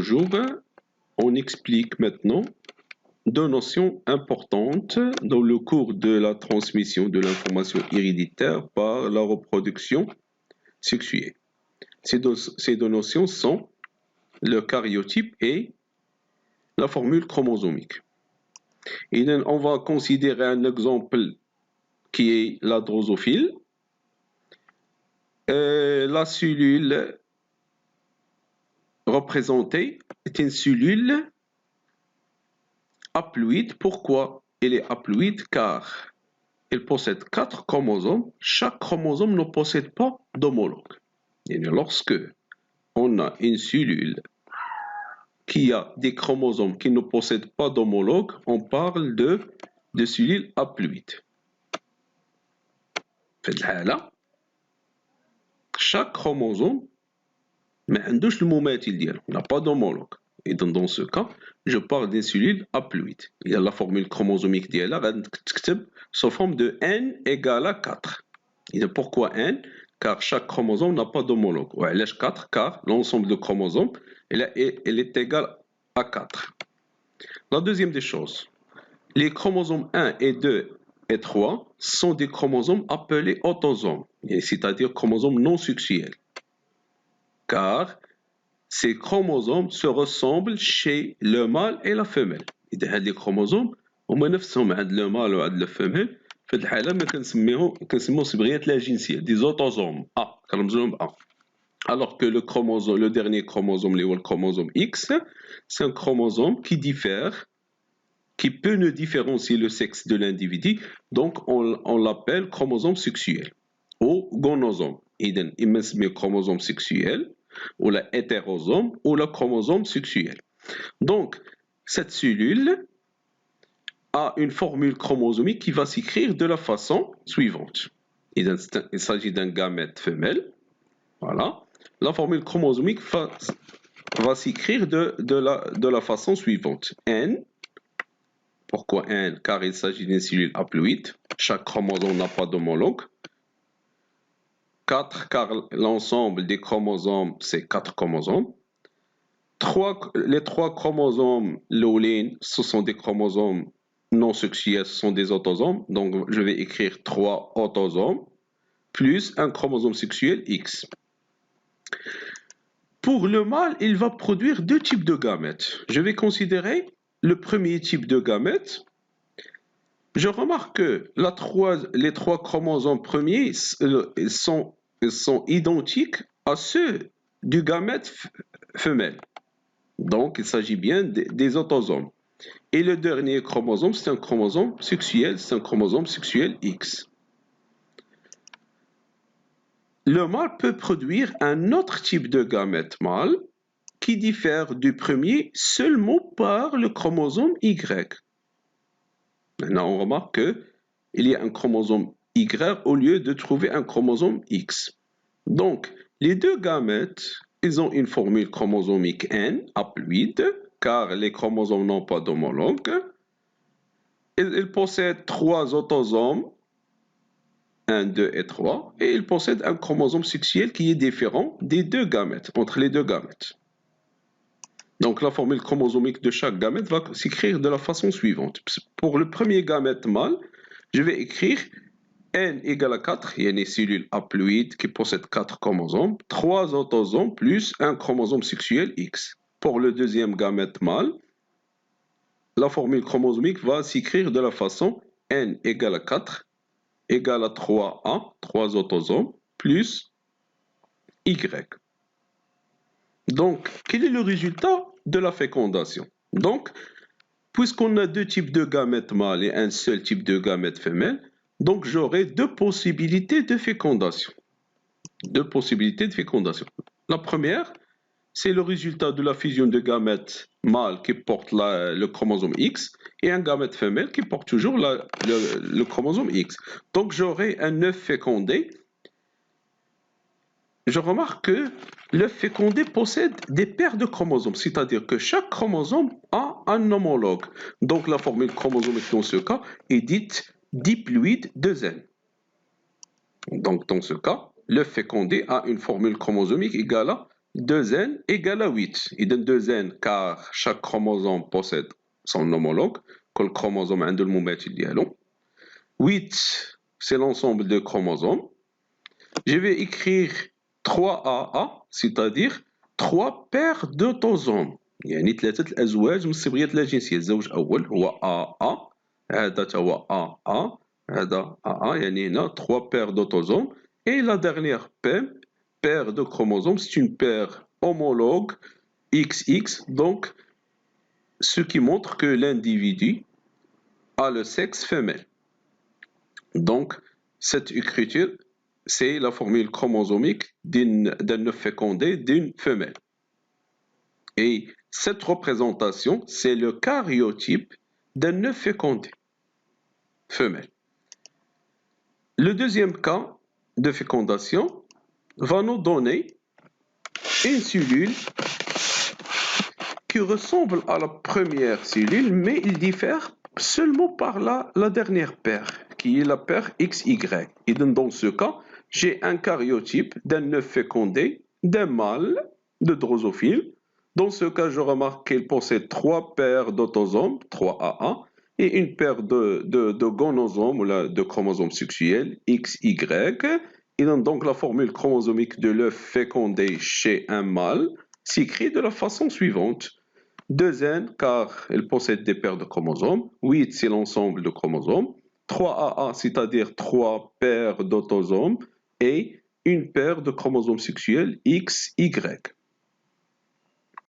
toujours, on explique maintenant deux notions importantes dans le cours de la transmission de l'information héréditaire par la reproduction sexuée. Ces deux notions sont le karyotype et la formule chromosomique. Et on va considérer un exemple qui est la drosophile. La cellule représentée est une cellule haploïde. Pourquoi elle est haploïde? Car elle possède 4 chromosomes. Chaque chromosome ne possède pas d'homologue. Et lorsque on a une cellule qui a des chromosomes qui ne possèdent pas d'homologue, on parle de cellules haploïdes. Chaque chromosome n'a pas d'homologue. Et dans ce cas, je parle d'une cellule haploïde. Il y a la formule chromosomique sous forme de n égale à 4. Et pourquoi n? Car chaque chromosome n'a pas d'homologue. 4 car l'ensemble de chromosomes elle est égal à 4. La deuxième des choses, les chromosomes 1 et 2 et 3 sont des chromosomes appelés autosomes, c'est-à-dire chromosomes non sexuels. Car ces chromosomes se ressemblent chez le mâle et la femelle. إذا هاد les chromosomes هما نفسهم عند le mâle وعند la femelle. في هاد الحالة ما كنسميوهم صبغيات لا جنسية des autosomes A كنرمزولهم A. Alors que le dernier chromosome, le chromosome X, c'est un chromosome qui diffère, qui peut ne différencier le sexe de l'individu, donc on l'appelle chromosome sexuel ou gonosome. إذا إما نسميه chromosome sexuel ou la hétérosome ou le chromosome sexuel. Donc cette cellule a une formule chromosomique qui va s'écrire de la façon suivante. Il s'agit d'un gamète femelle. Voilà. La formule chromosomique va s'écrire de la façon suivante. N. Pourquoi N? Car il s'agit d'une cellule haploïde. Chaque chromosome n'a pas d'homologue. 4 car l'ensemble des chromosomes, c'est 4 chromosomes. Les 3 chromosomes l'olène, ce sont des chromosomes non sexuels, ce sont des autosomes. Donc je vais écrire 3 autosomes plus un chromosome sexuel X. Pour le mâle, il va produire deux types de gamètes. Je vais considérer le premier type de gamète. Je remarque que les 3 chromosomes premiers sont identiques à ceux du gamète femelle. Donc, il s'agit bien des autosomes. Et le dernier chromosome, c'est un chromosome sexuel, c'est un chromosome sexuel X. Le mâle peut produire un autre type de gamète mâle qui diffère du premier seulement par le chromosome Y. Maintenant, on remarque qu'il y a un chromosome Y au lieu de trouver un chromosome X. Donc, les deux gamètes, ils ont une formule chromosomique N, haploïde, car les chromosomes n'ont pas d'homologue. Ils possèdent 3 autosomes, 1, 2 et 3, et ils possèdent un chromosome sexuel qui est différent des deux gamètes, entre les deux gamètes. Donc la formule chromosomique de chaque gamète va s'écrire de la façon suivante. Pour le premier gamète mâle, je vais écrire N égale à 4, il y a une cellule haploïde qui possède 4 chromosomes, 3 autosomes plus un chromosome sexuel X. Pour le deuxième gamète mâle, la formule chromosomique va s'écrire de la façon N égale à 4 égale à 3A, 3 autosomes, plus Y. Donc, quel est le résultat de la fécondation? Donc, puisqu'on a deux types de gamètes mâles et un seul type de gamète femelle, donc j'aurai deux possibilités de fécondation. La première, c'est le résultat de la fusion de gamètes mâles qui portent le chromosome X et un gamète femelle qui porte toujours le chromosome X. Donc j'aurai un œuf fécondé. Je remarque que l'œuf fécondé possède des paires de chromosomes, c'est-à-dire que chaque chromosome a un homologue. Donc la formule chromosomique dans ce cas est dite diploïde 2N. Donc dans ce cas, l'œuf fécondé a une formule chromosomique égale à 2n égale à 8. Il donne 2n car chaque chromosome possède son homologue. Quel chromosome a le moumatil dialon. 8, c'est l'ensemble de chromosomes. Je vais écrire 3AA, c'est-à-dire 3 paires d'autosomes. يعني 3 الأزواج من الصبغيات اللاجنسية. الزوج الأول هو AA، هذا هو AA، هذا AA، يعني هنا 3 paires d'autosomes. Et la dernière paire de chromosomes, c'est une paire homologue XX, donc ce qui montre que l'individu a le sexe femelle. Donc, cette écriture, c'est la formule chromosomique d'un œuf fécondé d'une femelle. Et cette représentation, c'est le karyotype d'un œuf fécondé femelle. Le deuxième cas de fécondation va nous donner une cellule qui ressemble à la première cellule, mais il diffère seulement par la dernière paire, qui est la paire XY. Et dans ce cas, j'ai un karyotype d'un œuf fécondé d'un mâle de drosophile. Dans ce cas, je remarque qu'il possède 3 paires d'autosomes, 3AA, et une paire de gonosomes, ou de chromosomes sexuels, XY. Et donc la formule chromosomique de l'œuf fécondé chez un mâle s'écrit de la façon suivante. 2n car elle possède des paires de chromosomes, 8 c'est l'ensemble de chromosomes, 3AA c'est-à-dire 3 paires d'autosomes et une paire de chromosomes sexuels XY.